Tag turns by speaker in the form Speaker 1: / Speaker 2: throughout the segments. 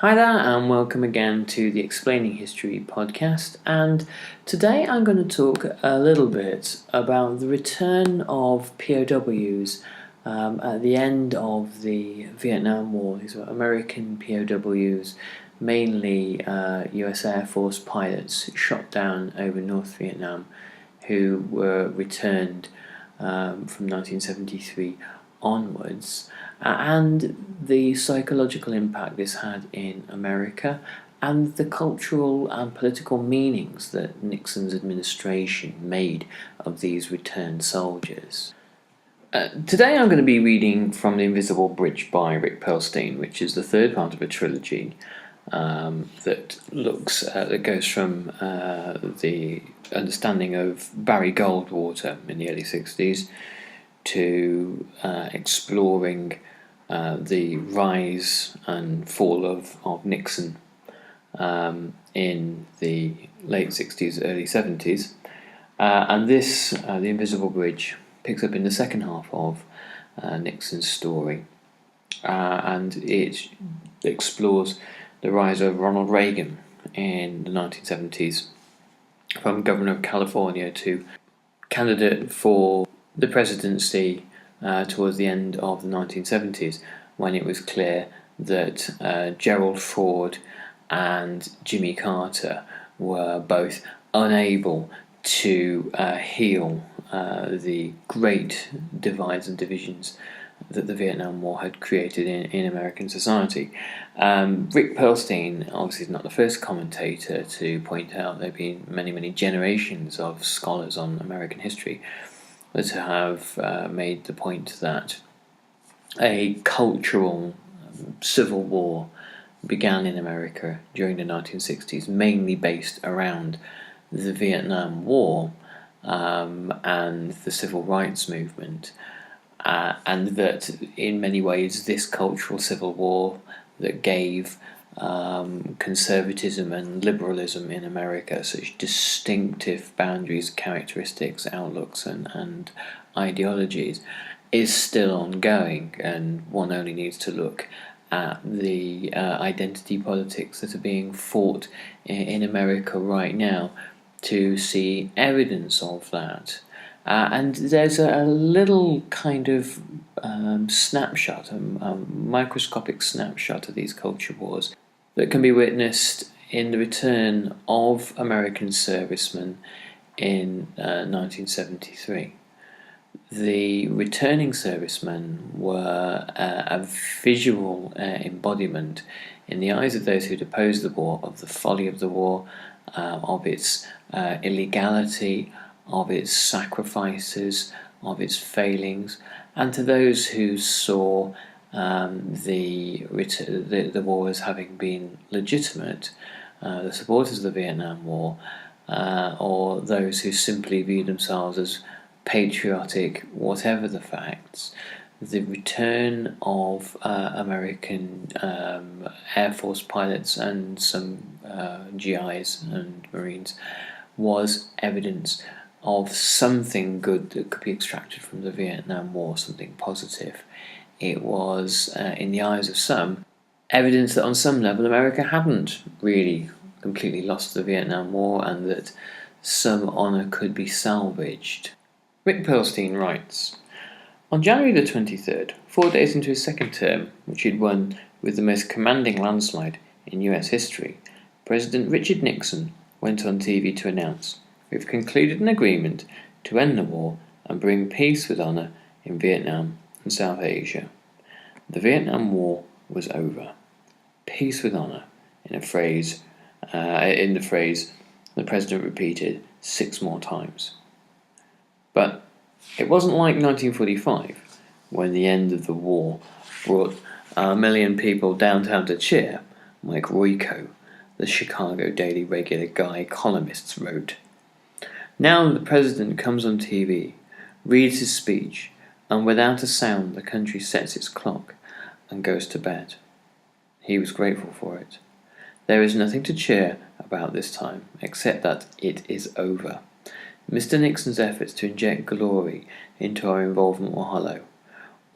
Speaker 1: Hi there, and welcome again to the Explaining History podcast. And today I'm going to talk a little bit about the return of POWs at the end of the Vietnam War. These were American POWs, mainly US Air Force pilots shot down over North Vietnam, who were returned from 1973 onwards, and the psychological impact this had in America, and the cultural and political meanings that Nixon's administration made of these returned soldiers. Today I'm going to be reading from The Invisible Bridge by Rick Perlstein, which is the third part of a trilogy that goes from the understanding of Barry Goldwater in the early 60s to exploring the rise and fall of Nixon in the late 60s, early 70s. And this, The Invisible Bridge, picks up in the second half of Nixon's story. And it explores the rise of Ronald Reagan in the 1970s, from Governor of California to candidate for the presidency towards the end of the 1970s, when it was clear that Gerald Ford and Jimmy Carter were both unable to heal the great divides and divisions that the Vietnam War had created in American society. Rick Perlstein obviously is not the first commentator to point out there have been many generations of scholars on American history that have made the point that a cultural civil war began in America during the 1960s, mainly based around the Vietnam War and the civil rights movement, and that in many ways this cultural civil war that gave conservatism and liberalism in America such distinctive boundaries, characteristics, outlooks and ideologies is still ongoing, and one only needs to look at the identity politics that are being fought in America right now to see evidence of that. And there's a little kind of snapshot, a microscopic snapshot of these culture wars that can be witnessed in the return of American servicemen in 1973. The returning servicemen were a visual embodiment in the eyes of those who'd opposed the war of the folly of the war, of its illegality, of its sacrifices, of its failings, and to those who saw the war as having been legitimate, the supporters of the Vietnam War, or those who simply viewed themselves as patriotic, whatever the facts. The return of American Air Force pilots and some GIs and Marines was evidence of something good that could be extracted from the Vietnam War, something positive. It was, in the eyes of some, evidence that on some level America hadn't really completely lost the Vietnam War, and that some honour could be salvaged. Rick Perlstein writes, on January the 23rd, 4 days into his second term, which he'd won with the most commanding landslide in US history, President Richard Nixon went on TV to announce, "We've concluded an agreement to end the war and bring peace with honour in Vietnam and South Asia." The Vietnam War was over. Peace with honour, in the phrase the president repeated 6 more times. But it wasn't like 1945, when the end of the war brought a million people downtown to cheer, like Royko, the Chicago Daily Regular guy columnists wrote. Now the president comes on TV, reads his speech, and without a sound the country sets its clock and goes to bed. He was grateful for it. There is nothing to cheer about this time, except that it is over. Mr. Nixon's efforts to inject glory into our involvement were hollow.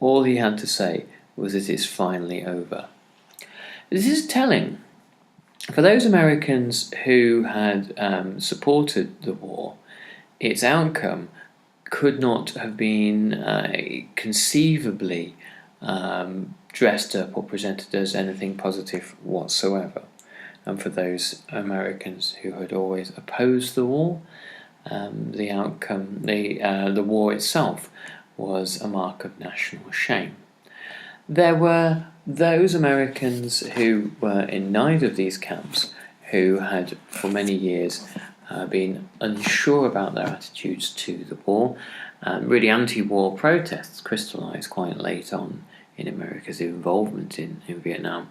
Speaker 1: All he had to say was it is finally over. This is telling. For those Americans who had supported the war, its outcome could not have been conceivably dressed up or presented as anything positive whatsoever. And for those Americans who had always opposed the war, the outcome, the war itself, was a mark of national shame. There were those Americans who were in neither of these camps, who had for many years been unsure about their attitudes to the war. Really, anti-war protests crystallised quite late on in America's involvement in Vietnam.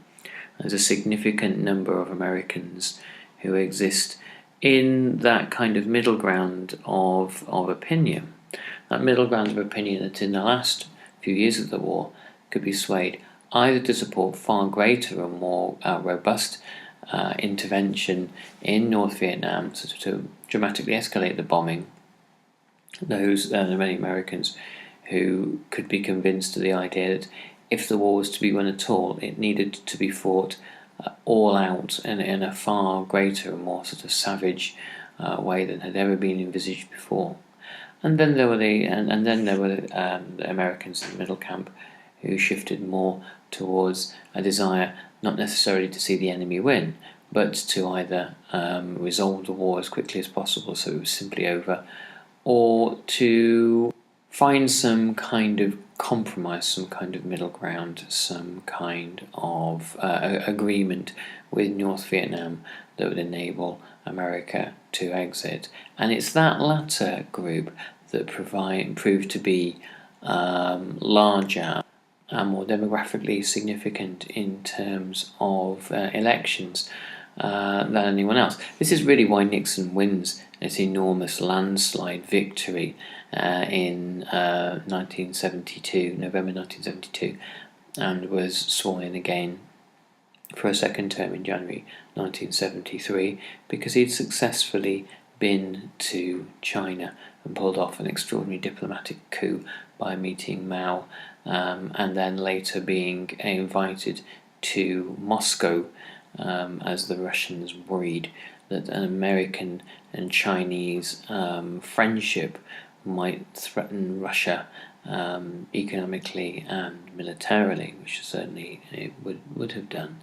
Speaker 1: There's a significant number of Americans who exist in that kind of middle ground of opinion. That middle ground of opinion that in the last few years of the war could be swayed either to support far greater and more robust intervention in North Vietnam to dramatically escalate the bombing. Those many Americans who could be convinced of the idea that if the war was to be won at all, it needed to be fought all out in a far greater and more sort of savage way than had ever been envisaged before. And then there were the Americans in the middle camp who shifted more towards a desire not necessarily to see the enemy win, but to either resolve the war as quickly as possible so it was simply over, or to find some kind of compromise, some kind of middle ground, some kind of agreement with North Vietnam that would enable America to exit. And it's that latter group that proved to be larger and more demographically significant in terms of elections than anyone else. This is really why Nixon wins this enormous landslide victory in 1972, November 1972, and was sworn in again for a second term in January 1973, because he'd successfully been to China and pulled off an extraordinary diplomatic coup by meeting Mao, and then later being invited to Moscow as the Russians worried that an American and Chinese friendship might threaten Russia economically and militarily, which certainly it would have done.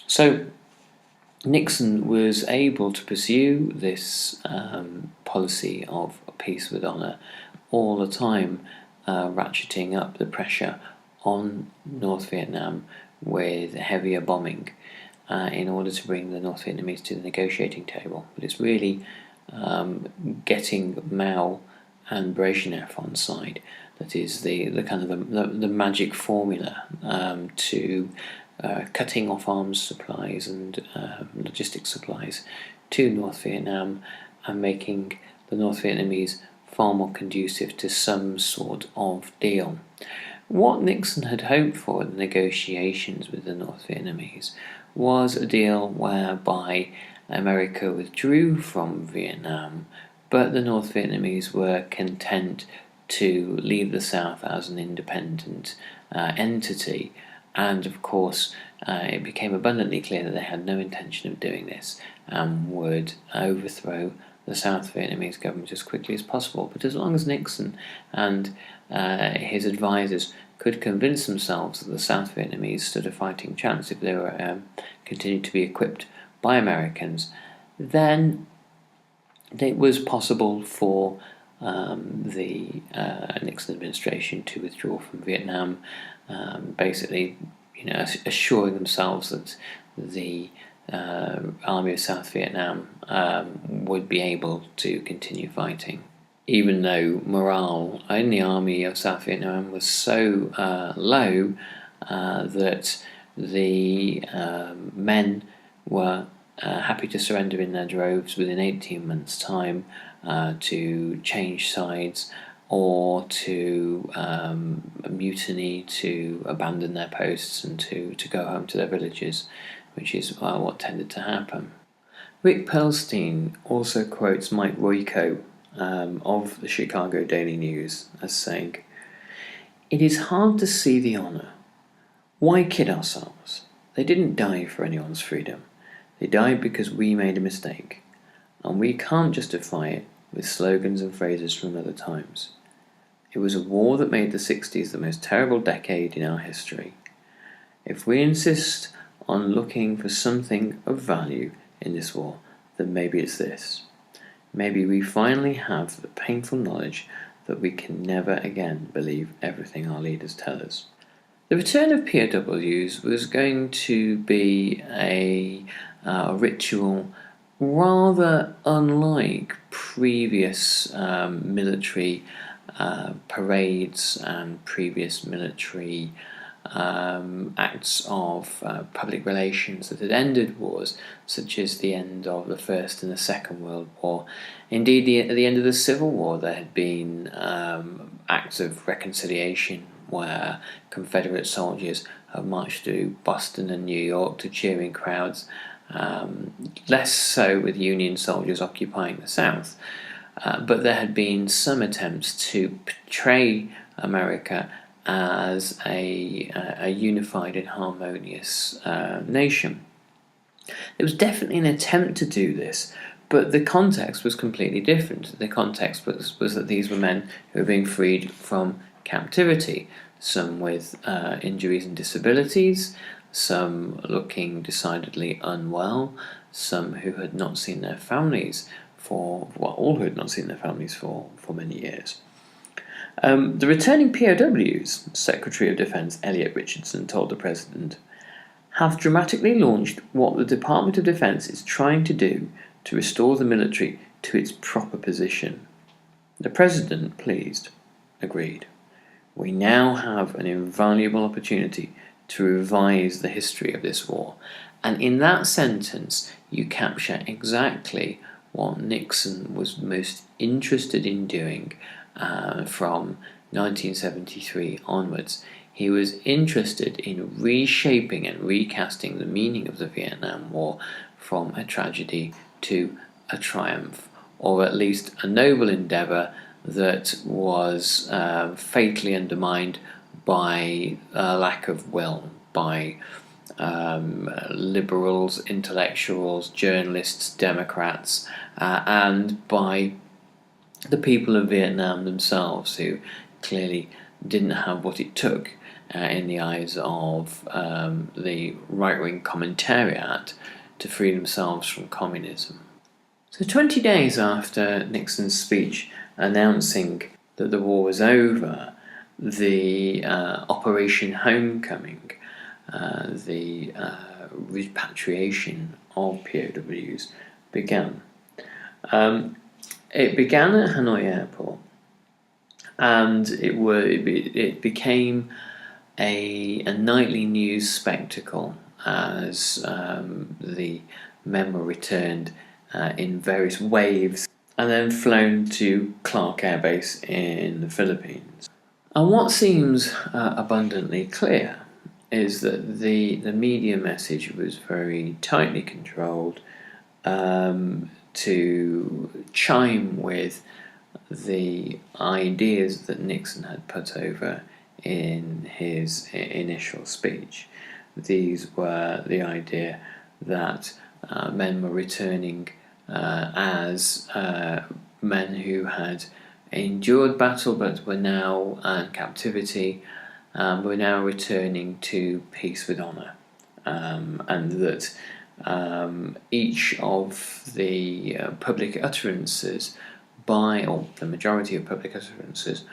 Speaker 1: So Nixon was able to pursue this policy of peace with honour all the time, ratcheting up the pressure on North Vietnam with heavier bombing in order to bring the North Vietnamese to the negotiating table. But it's really getting Mao and Brezhnev on side that is the kind of the magic formula to cutting off arms supplies and logistics supplies to North Vietnam and making the North Vietnamese far more conducive to some sort of deal. What Nixon had hoped for in the negotiations with the North Vietnamese was a deal whereby America withdrew from Vietnam, but the North Vietnamese were content to leave the South as an independent entity. And of course, it became abundantly clear that they had no intention of doing this and would overthrow the South Vietnamese government as quickly as possible. But as long as Nixon and his advisors could convince themselves that the South Vietnamese stood a fighting chance if they were continued to be equipped by Americans, then it was possible for the Nixon administration to withdraw from Vietnam, basically, assuring themselves that the army of South Vietnam would be able to continue fighting, even though morale in the army of South Vietnam was so low that the men were happy to surrender in their droves within 18 months' time, to change sides or to mutiny, to abandon their posts and to go home to their villages, which is what tended to happen. Rick Perlstein also quotes Mike Royko of the Chicago Daily News as saying, "It is hard to see the honour. Why kid ourselves? They didn't die for anyone's freedom. They died because we made a mistake, and we can't justify it with slogans and phrases from other times. It was a war that made the 60s the most terrible decade in our history. If we insist on looking for something of value in this war, then maybe it's this. Maybe we finally have the painful knowledge that we can never again believe everything our leaders tell us. The return of POWs was going to be a ritual rather unlike previous military parades and previous military acts of public relations that had ended wars, such as the end of the First and the Second World War. Indeed, at the end of the Civil War, there had been acts of reconciliation where Confederate soldiers had marched through Boston and New York to cheering crowds, less so with Union soldiers occupying the South. But there had been some attempts to portray America as a unified and harmonious nation. It was definitely an attempt to do this, but the context was completely different. The context was that these were men who were being freed from captivity, some with injuries and disabilities, some looking decidedly unwell, some who had not seen their families all who had not seen their families for many years. The returning POWs, Secretary of Defense Elliot Richardson told the President, have dramatically launched what the Department of Defense is trying to do to restore the military to its proper position. The President, pleased, agreed. We now have an invaluable opportunity to revise the history of this war. And in that sentence, you capture exactly what Nixon was most interested in doing from 1973 onwards. He was interested in reshaping and recasting the meaning of the Vietnam War from a tragedy to a triumph, or at least a noble endeavour that was fatally undermined by a lack of will, by liberals, intellectuals, journalists, Democrats, and by the people of Vietnam themselves, who clearly didn't have what it took in the eyes of the right-wing commentariat to free themselves from communism. So 20 days after Nixon's speech announcing that the war was over, the Operation Homecoming, the repatriation of POWs, began. It began at Hanoi Airport, and it became a nightly news spectacle as the men were returned in various waves and then flown to Clark Air Base in the Philippines. And what seems abundantly clear is that the media message was very tightly controlled to chime with the ideas that Nixon had put over in his initial speech. These were the idea that men were returning as men who had endured battle but were now in captivity, were now returning to peace with honour, and that each of the public utterances or the majority of public utterances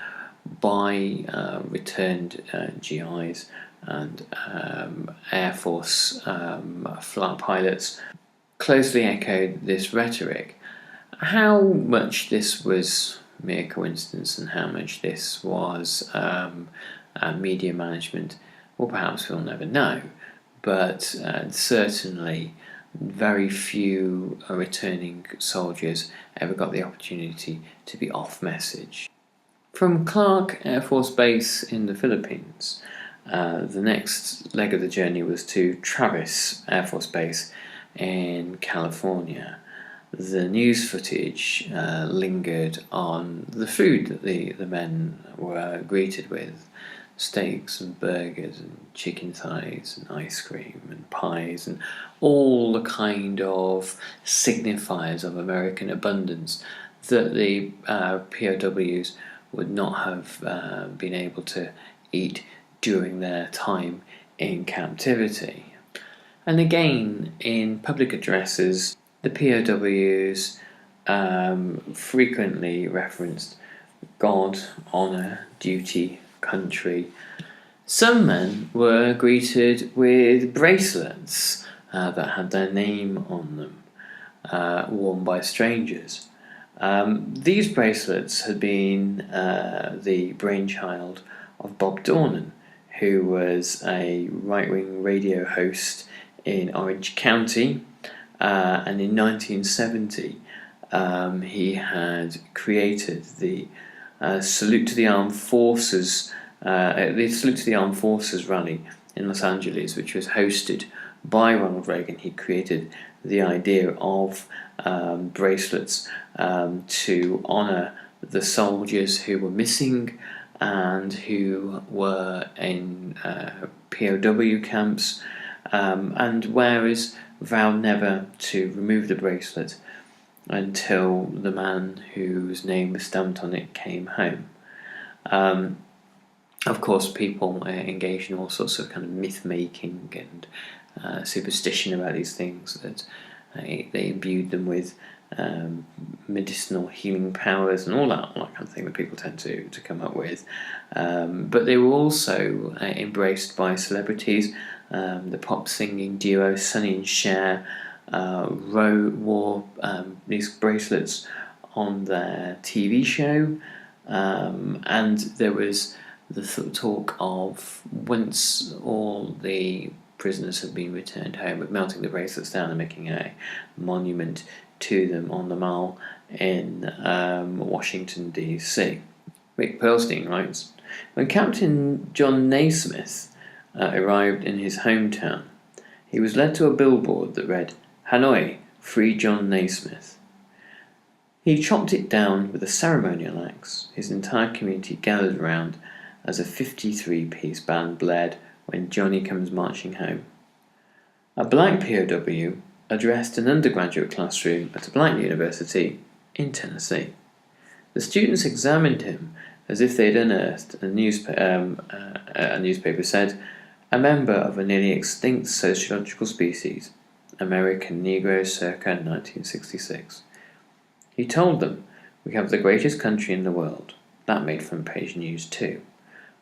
Speaker 1: by returned GIs and Air Force flight pilots closely echoed this rhetoric. How much this was mere coincidence and how much this was media management, well, perhaps we'll never know, but certainly very few returning soldiers ever got the opportunity to be off message. From Clark Air Force Base in the Philippines, the next leg of the journey was to Travis Air Force Base in California. The news footage lingered on the food that the men were greeted with. steaks and burgers and chicken thighs and ice cream and pies and all the kind of signifiers of American abundance that the POWs would not have been able to eat during their time in captivity. And again, in public addresses, the POWs frequently referenced God, honour, duty, country. Some men were greeted with bracelets that had their name on them, worn by strangers. These bracelets had been the brainchild of Bob Dornan, who was a right-wing radio host in Orange County, and in 1970 he had created the Salute to the Armed Forces, the Salute to the Armed Forces rally in Los Angeles, which was hosted by Ronald Reagan. He created the idea of bracelets to honour the soldiers who were missing and who were in POW camps, and wearers vowed never to remove the bracelet until the man whose name was stamped on it came home. Of course, people engaged in all sorts of kind of myth-making and superstition about these things, that they imbued them with medicinal healing powers and all that kind of thing that people tend to come up with. But they were also embraced by celebrities. The pop singing duo Sonny and Cher wore these bracelets on their TV show, and there was the talk of, once all the prisoners had been returned home, of melting the bracelets down and making a monument to them on the Mall in Washington DC. Rick Perlstein writes, when Captain John Naismith arrived in his hometown, he was led to a billboard that read, "Hanoi, free John Naismith." He chopped it down with a ceremonial axe. His entire community gathered around as a 53-piece band blared "When Johnny Comes Marching Home." A black POW addressed an undergraduate classroom at a black university in Tennessee. The students examined him as if they'd unearthed a newspaper said, "A member of a nearly extinct sociological species, American Negroes circa 1966. He told them, "We have the greatest country in the world." That made front page news too.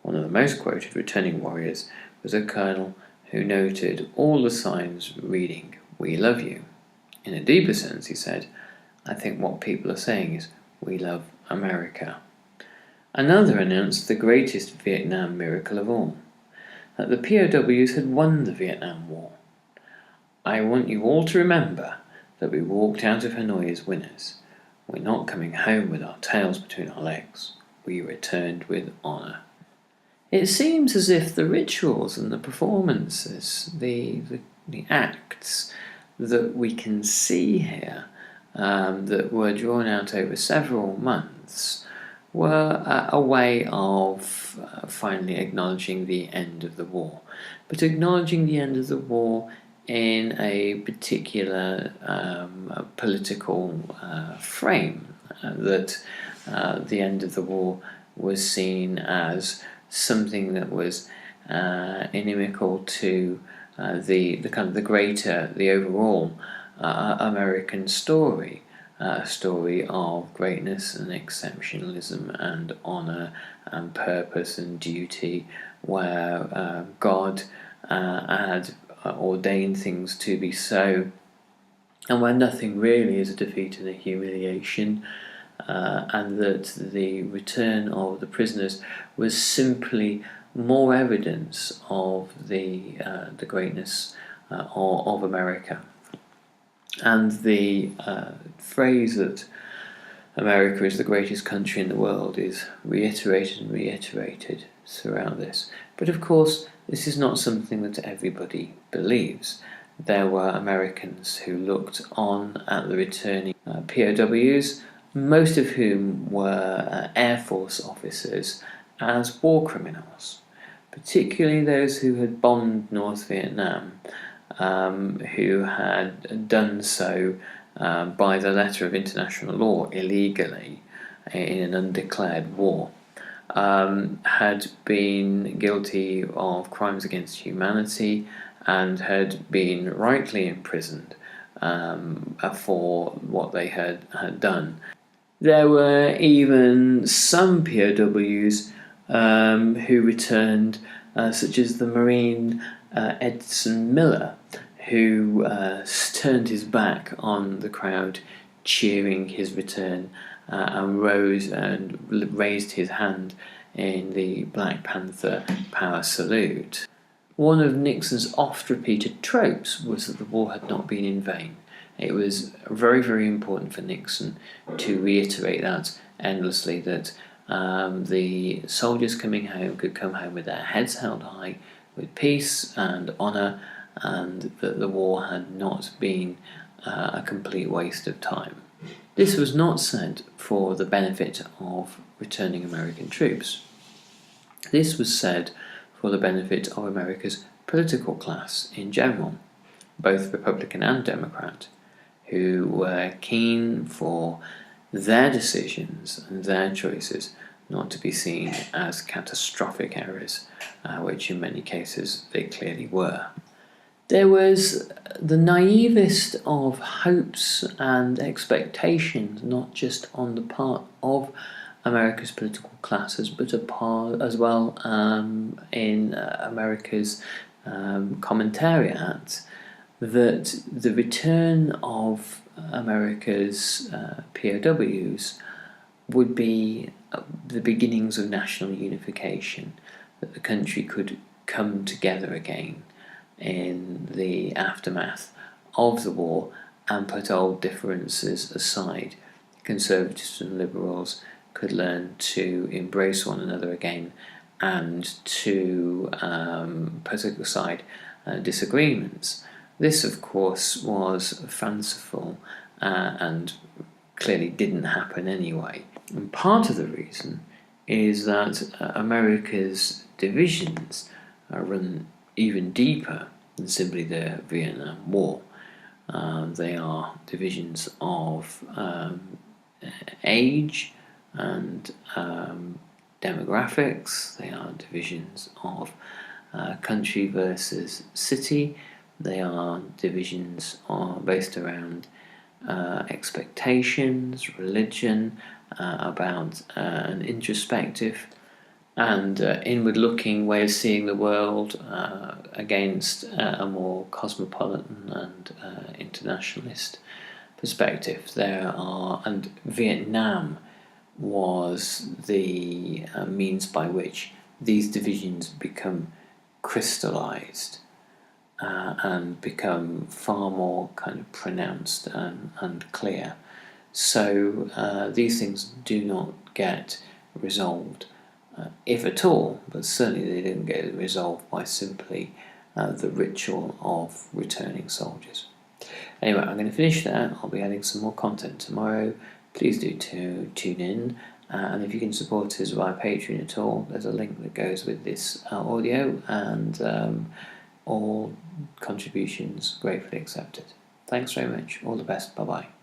Speaker 1: One of the most quoted returning warriors was a colonel who noted all the signs reading, "We love you." In a deeper sense, he said, "I think what people are saying is, we love America." Another announced the greatest Vietnam miracle of all, that the POWs had won the Vietnam War. "I want you all to remember that we walked out of Hanoi as winners. We're not coming home with our tails between our legs. We returned with honour." It seems as if the rituals and the performances, the acts that we can see here, that were drawn out over several months, were a way of finally acknowledging the end of the war, but acknowledging the end of the war in a particular political frame, that the end of the war was seen as something that was inimical to the kind of the greater, the overall American story, a story of greatness and exceptionalism and honour and purpose and duty, where God had ordained things to be so, and where nothing really is a defeat and a humiliation, and that the return of the prisoners was simply more evidence of the greatness of America. And the phrase that America is the greatest country in the world is reiterated and reiterated throughout this. But of course, this is not something that everybody believes. There were Americans who looked on at the returning POWs, most of whom were Air Force officers, as war criminals. particularly those who had bombed North Vietnam, who had done so by the letter of international law illegally in an undeclared war, had been guilty of crimes against humanity and had been rightly imprisoned for what they had done. There were even some POWs who returned, such as the Marine Edson Miller, who turned his back on the crowd cheering his return and raised his hand in the Black Panther power salute. One of Nixon's oft-repeated tropes was that the war had not been in vain. It was very, very important for Nixon to reiterate that endlessly, that the soldiers coming home could come home with their heads held high, with peace and honour, and that the war had not been a complete waste of time. This was not said for the benefit of returning American troops. This was said for the benefit of America's political class in general, both Republican and Democrat, who were keen for their decisions and their choices not to be seen as catastrophic errors, which in many cases they clearly were. There was the naivest of hopes and expectations, not just on the part of America's political classes, but as well in America's commentariat, that the return of America's POWs would be the beginnings of national unification, that the country could come together again in the aftermath of the war and put old differences aside. Conservatives and liberals could learn to embrace one another again and to put aside disagreements. This, of course, was fanciful and clearly didn't happen anyway. And part of the reason is that America's divisions run even deeper than simply the Vietnam War. They are divisions of age and demographics. They are divisions of country versus city. They are divisions based around expectations, religion, about an introspective and inward-looking way of seeing the world against a more cosmopolitan and internationalist perspective. And Vietnam was the means by which these divisions become crystallized and become far more kind of pronounced and clear. So these things do not get resolved, if at all, but certainly they didn't get resolved by simply the ritual of returning soldiers. Anyway, I'm going to finish there. I'll be adding some more content tomorrow. Please do tune in. And if you can support us via Patreon at all, there's a link that goes with this audio, and all contributions gratefully accepted. Thanks very much. All the best. Bye-bye.